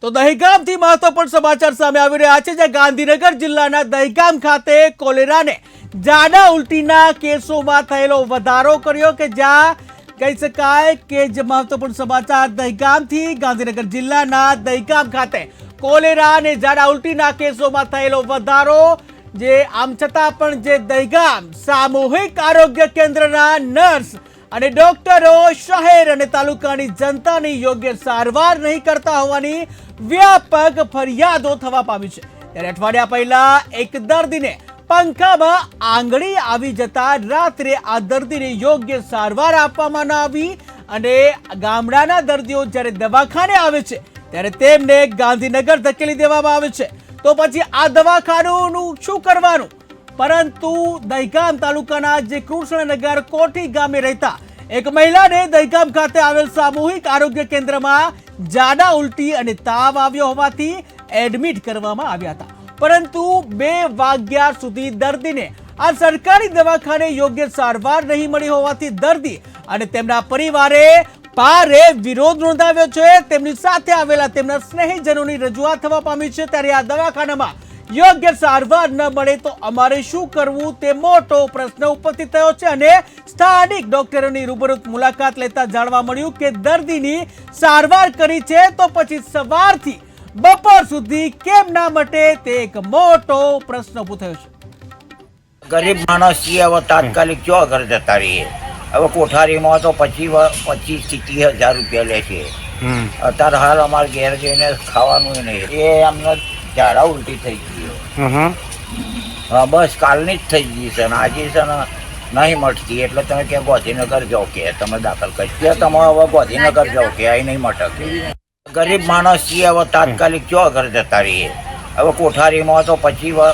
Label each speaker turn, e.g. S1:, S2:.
S1: તો દહેગામથી મહત્વપૂર્ણ સમાચાર સામે આવી રહ્યા છે, જ્યાં ગાંધીનગર જિલ્લાના દહેગામ ખાતે કોલેરાને ઝાડા ઉલટીના કેસોમાં થયેલો વધારો કર્યો કે જ્યાં કહી શકાય કે જે મહત્વપૂર્ણ સમાચાર દહેગામથી ગાંધીનગર જિલ્લાના દહેગામ ખાતે કોલેરા અને ઝાડા ઉલટીના કેસોમાં થયેલો વધારો, જે આમ છતાં પણ જે દહેગામ સામૂહિક આરોગ્ય કેન્દ્રના નર્સ અને ડોક્ટરો શહેર અને તાલુકાની જનતાની યોગ્ય સારવાર નહીં કરતા હોવાની વ્યાપક ફરિયાદો થવા પામી છે। ત્યારે અઠવાડિયા પહેલા એક દર્દીને પંખામાં આંગળી આવી જતા રાત્રે આ દર્દીને યોગ્ય સારવાર આપવામાં ન આવી અને ગામડાના દર્દીઓ જ્યારે દવાખાને આવે છે ત્યારે તેમને ગાંધીનગર ધકેલી દેવામાં આવે છે। તો પછી આ દવાખાનાનું શું કરવાનું? પરંતુ દહેગામ તાલુકાના જે કૃષ્ણનગર કોઠી ગામે રહેતા એક મહિલાને દહેગામ ખાતે આવેલ સામૂહિક આરોગ્ય કેન્દ્રમાં ઝાડા ઉલટી અને તાવ આવ્યો હોવાથી એડમિટ કરવામાં આવ્યા હતા, પરંતુ 2 વાગ્યા સુધી દર્દીને આ સરકારી દવાખાને યોગ્ય સારવાર નહીં મળી હોવાથી દર્દી અને તેમના પરિવારે ભારે વિરોધ નોંધાવ્યો છે। તેમની સાથે આવેલા તેમના સ્નેહીજનોની રજૂઆત થવા પામી છે। ત્યારે આ દવાખાનામાં યોગ્ય સારવાર ન મળે તો અમારે શું કરવું તે મોટો પ્રશ્ન ઉપસ્થિત થયો છે અને સ્થાનિક ડોક્ટરોની રૂબરૂ મુલાકાત લેતા જાણવા મળ્યું કે દર્દીની સારવાર કરી છે તો પછી સવારથી બપોર સુધી કેમ ના મટે તે એક મોટો પ્રશ્ન ઉભો થયો છે।
S2: ગરીબ માણસ છીએ, હવે તાત્કાલિક જો ઘર જતા રહીએ। હવે કોઠારીમાં તો 25-30 હજાર રૂપિયા લે છે। અત્યારે હાલ અમારે ઘેર જઈને ખાવાનું નહીં, એ અમને ઝાડા ઉલટી થઈ ગઈ। હા, બસ કાલની જ થઈ ગઈ છે ને આજે છે ને નહીં મટતી, એટલે તમે કે ગાંધીનગર જાઓ કે તમે દાખલ કરી કે તમે હવે ગાંધીનગર જાઓ કે અહીં નહીં મટકે। ગરીબ માણસ છીએ, હવે તાત્કાલિક જો ઘર જતા રહીએ। હવે કોઠારીમાં તો 25